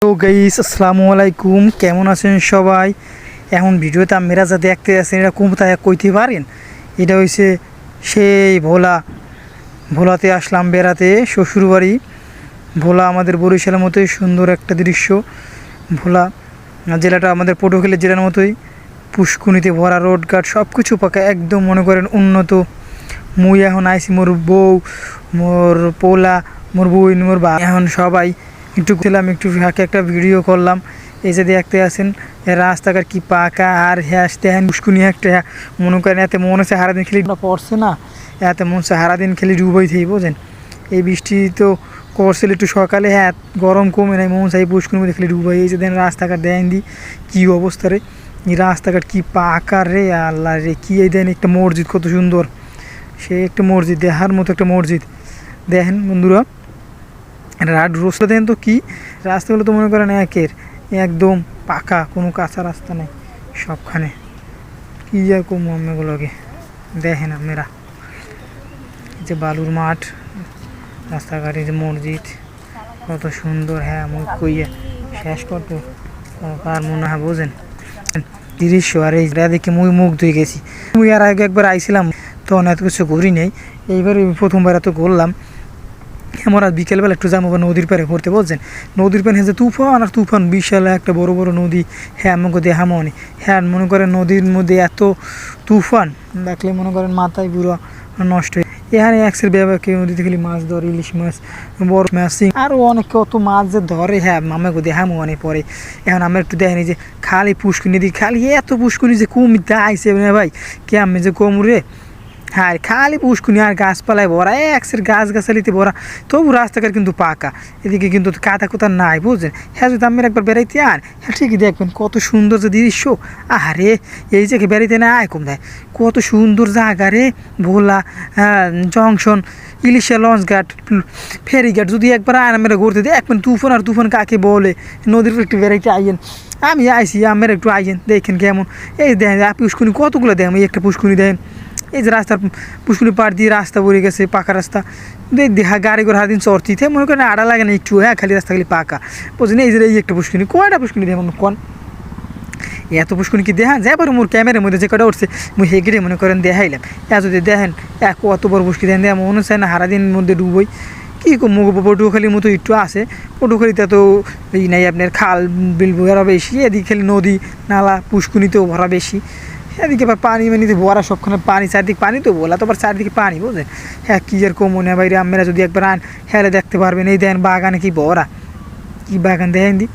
তো গাইস আসসালামু আলাইকুম, কেমন আছেন সবাই? এখন ভিডিওতে আপনারা যা দেখতে আছেন এটা কোথায় কইতে পারেন? এটা হইছে সেই ভোলাতে আসলাম বেড়াতে, শ্বশুরবাড়ি। ভোলা আমাদের বরিশালের মতোই সুন্দর একটা দৃশ্য। ভোলা জেলাটা আমাদের পটুয়াখালী জেলার মতোই, পুষ্কুনিতে ভরা, রোডঘাট সব কিছু পাকা, একদম মনে করেন উন্নত। মুই এখন আইসি মোর বউ, মোর পোলা, মোর বউন, মোর বা, এখন সবাই একটু ছিলাম, একটু ফাঁকে একটা ভিডিও করলাম। এই যে দেখতে আছেন রাস্তাঘাট কি পাকা, আর হ্যাঁ দেখেন পুষ্কুনি একটা, মনে করেন এতে মনে হচ্ছে সারাদিন খেলি পড়ছে না, এতে মনে হচ্ছে সারাদিন খেলি ডুবাই থাকি, বোঝেন। এই বৃষ্টি তো করছিল একটু সকালে, হ্যাঁ গরম কমে নাই, মন চাই পুষ্কুনির মধ্যে খেলি ডুবাই। এই যে দেন রাস্তাঘাট দেন দি কী অবস্থা রে, এই রাস্তাঘাট কি পাকা রে, আল্লাহ রে কি। এই দেন একটা মসজিদ কত সুন্দর, সে একটা মসজিদ দেখার মতো একটা মসজিদ। দেখেন বন্ধুরা রোস্তা দেন তো কি, রাস্তাগুলো তো মনে করেন একদম পাকা, কোনো কাঁচা রাস্তা নেই সবখানে। কী আর কমু আমেগুলোকে, দেখেন আপনারা যে বালুর মাঠ, রাস্তাঘাটে যে মসজিদ কত সুন্দর। হ্যাঁ মুখ কইয়া শেষ করতো কার মনে হয়, বোঝেন দৃশ্য। আর এই দেখে মুই মুখ ধুয়ে গেছি। মুই আর আগে একবার আইছিলাম, তখন এত কিছু ঘুরি নেই, এইবার প্রথমবার এত ঘুরলাম। আমরা বিকেলবেলা একটু যাবো নদীর পাড়ে ঘুরতে, বলছেন নদীর পাড়ে হচ্ছে তুফান আর তুফান, বিশাল একটা বড় বড় নদী। হ্যাঁ আমাকে দেখামো অনেক, হ্যাঁ মনে করেন নদীর মধ্যে এত তুফান দেখলে মনে করেন মাথায় পুরো নষ্ট হয়ে। এখানে একসের ব্যবহার কেউ নদীতে খালি মাছ ধরে, ইলিশ মাছ, বড় মাছ, আরও অনেক কত মাছ যে ধরে। হ্যাঁ আমাকে দেখামো অনেক পরে। এখন আমরা একটু দেখেনি যে খালি পুষ্কুনি দিই, খালি এত পুষ্কুনি যে কমিতে আইসে ভাই, কে আমি যে কমরে। হ্যাঁ খালি পুষ্কুনি আর গাছপালায় ভরা, একসের গাছগাছালিতে ভরা, তবু রাস্তাঘাট কিন্তু পাকা, এদিকে কিন্তু কাদা কোথা নাই, বুঝছেন। হ্যাঁ যদি আমি একবার বেড়াইতে আন, হ্যাঁ ঠিকই দেখবেন কত সুন্দর যে দৃশ্য। আরে এই জায়গায় বেড়াইতে না আয় কম দেয়, কত সুন্দর জায়গা রে। ভোলা জংশন, ইলিশা লঞ্চঘাট, ফেরিঘাট, যদি একবার আন আমরা ঘুরতে দেখবেন তুফান আর তুফান কাকে বলে। নদীর একটু বেড়াইতে আইয়েন, আমি আইসি, আমার একটু আইয়েন, দেখেন কেমন। এই দেখেন পুষ্কুনি কতগুলো দেখেন, এই একটা পুষ্কুনি দেখেন। এই যে রাস্তার পুষ্কুনি পাড় দিয়ে রাস্তা বয়ে গেছে, পাকা রাস্তা, দেখা গাড়ি করে হারাদিন চড়তিতে মনে করেন আড়া লাগে না একটু। হ্যাঁ খালি রাস্তা খালি পাকা, বুঝলেন। এই যে এই একটা পুষ্কুনি, কয়টা পুষ্কুনি দেখেন কোন এত পুষ্কুনি কি দেখা যায়? এবার মোর ক্যামেরার মধ্যে যে কটা উঠছে মুই হেগড়ে মনে করেন দেখাইলাম। যদি দেখেন অত বড় পুষ্কুনি দেখেন, মনে চায় না সারাদিনের মধ্যে ডুবই। কী মুখ পটুয়াখালীর মতো একটু আছে, পটুয়াখালীতে তো এই নাই আপনার খাল বিল ভরা বেশি, এদিকে খালি নদী নালা পুষ্কুনিতেও ভরা বেশি। এদিকে আবার পানি মানিতে ভরা, সবখানে পানি, চারদিকে পানি তো বলা তো আবার চারদিকে পানি, বুঝলেন। হ্যাঁ কী আর কমনে বাইরে আপনারা যদি একবার আন, হ্যাঁ দেখতে পারবেন। এই দেখেন বাগানে কি ভরা, কি বাগান দেখেন দি।